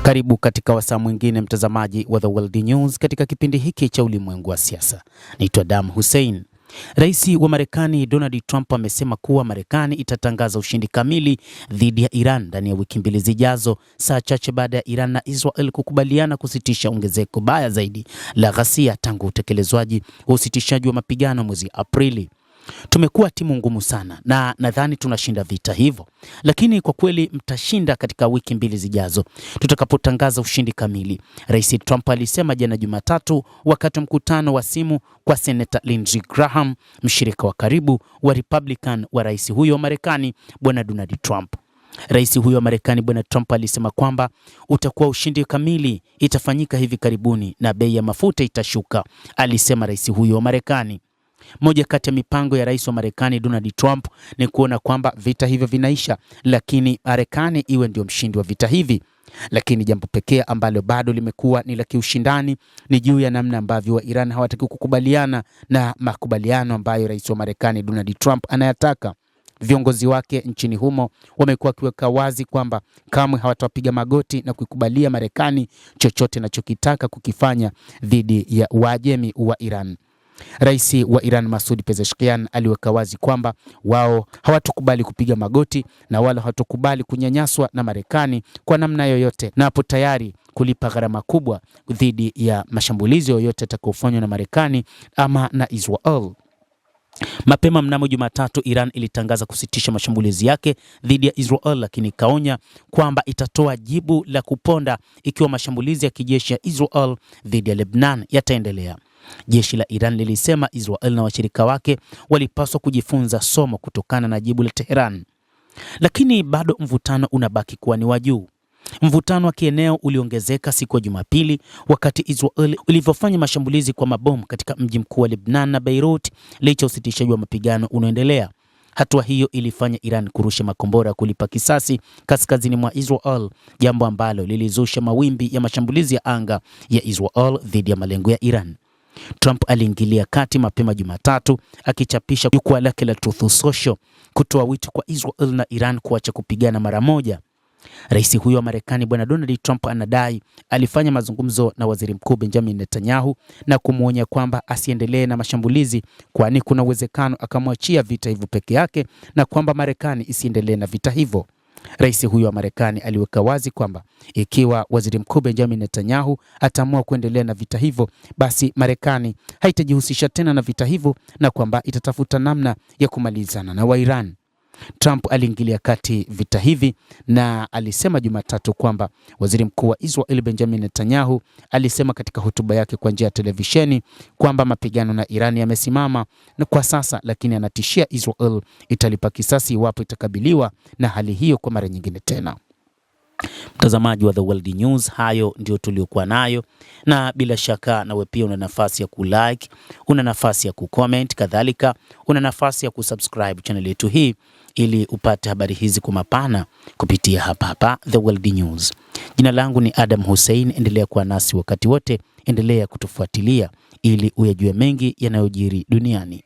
Karibu katika wasaa mwingine mtazamaji wa The World News katika kipindi hiki cha ulimwengu wa siasa. Naitwa Adam Hussein. Rais wa Marekani Donald Trump amesema kuwa Marekani itatangaza ushindi kamili dhidi ya Iran ndani ya wiki mbili zijazo, saa chache baada ya Iran na Israel kukubaliana kusitisha ongezeko baya zaidi la ghasia tangu utekelezwaji wa usitishaji wa mapigano mwezi Aprili. Tumekuwa timu ngumu sana na nadhani tunashinda vita hivyo, lakini kwa kweli mtashinda katika wiki mbili zijazo tutakapotangaza ushindi kamili, Rais Trump alisema jana Jumatatu wakati wa mkutano wa simu kwa Senator Lindsey Graham, mshirika wa karibu wa Republican wa rais huyo wa Marekani Bwana Donald Trump. Rais huyo wa Marekani Bwana Trump alisema kwamba utakuwa ushindi kamili, itafanyika hivi karibuni na bei ya mafuta itashuka, alisema rais huyo wa Marekani. Moja kati ya mipango ya rais wa Marekani Donald Trump ni kuona kwamba vita hivyo vinaisha, lakini Marekani iwe ndio mshindi wa vita hivi. Lakini jambo pekee ambalo bado limekuwa ni la kiushindani ni juu ya namna ambavyo wa Iran hawataki kukubaliana na makubaliano ambayo rais wa Marekani Donald Trump anayataka. Viongozi wake nchini humo wamekuwa wakiweka wazi kwamba kamwe hawatapiga magoti na kuikubalia Marekani chochote anachokitaka kukifanya dhidi ya Waajemi wa Iran. Rais wa Iran Masoud Pezeshkian aliweka wazi kwamba wao hawatukubali kupiga magoti na wala hawatukubali kunyanyaswa na Marekani kwa namna yoyote, na hapo tayari kulipa gharama kubwa dhidi ya mashambulizi yoyote yatakayofanywa na Marekani ama na Israel. Mapema mnamo Jumatatu Iran ilitangaza kusitisha mashambulizi yake dhidi ya Israel, lakini ikaonya kwamba itatoa jibu la kuponda ikiwa mashambulizi ya kijeshi ya Israel dhidi ya Lebanon yataendelea. Jeshi la Iran lilisema Israel na washirika wake walipaswa kujifunza somo kutokana na jibu la Tehran. Lakini bado mvutano unabaki kuwa ni wa juu. Mvutano wa kieneo uliongezeka siku ya Jumapili wakati Israel ilivyofanya mashambulizi kwa mabomu katika mji mkuu wa Lebanon na Beirut, licha usitishaji wa mapigano unaoendelea. Hatua hiyo ilifanya Iran kurusha makombora kulipa kisasi kaskazini mwa Israel, jambo ambalo lilizusha mawimbi ya mashambulizi ya anga ya Israel dhidi ya malengo ya Iran. Trump aliingilia kati mapema Jumatatu akichapisha jukwaa lake la Truth Social kutoa wito kwa Israel na Iran kuacha kupigana mara moja. Rais huyo wa Marekani Bwana Donald Trump anadai alifanya mazungumzo na Waziri Mkuu Benjamin Netanyahu na kumwonya kwamba asiendelee na mashambulizi, kwani kuna uwezekano akamwachia vita hivyo peke yake na kwamba Marekani isiendelee na vita hivyo. Rais huyo wa Marekani aliweka wazi kwamba ikiwa Waziri Mkuu Benjamin Netanyahu ataamua kuendelea na vita hivyo, basi Marekani haitajihusisha tena na vita hivyo na kwamba itatafuta namna ya kumalizana na Wairan. Trump aliingilia kati vita hivi na alisema Jumatatu kwamba Waziri Mkuu wa Israel Benjamin Netanyahu alisema katika hotuba yake kwa njia ya televisheni kwamba mapigano na Iran yamesimama na kwa sasa, lakini anatishia Israel italipa kisasi iwapo itakabiliwa na hali hiyo kwa mara nyingine tena. Mtazamaji wa The World News, hayo ndio tuliokuwa nayo, na bila shaka nawe pia una nafasi ya kulike, una nafasi ya kucomment, kadhalika una nafasi ya kusubscribe channel yetu hii ili upate habari hizi kwa mapana kupitia hapa The World News. Jina langu ni Adam Hussein, endelea kuwa nasi wakati wote, endelea kutufuatilia ili uyajue mengi yanayojiri duniani.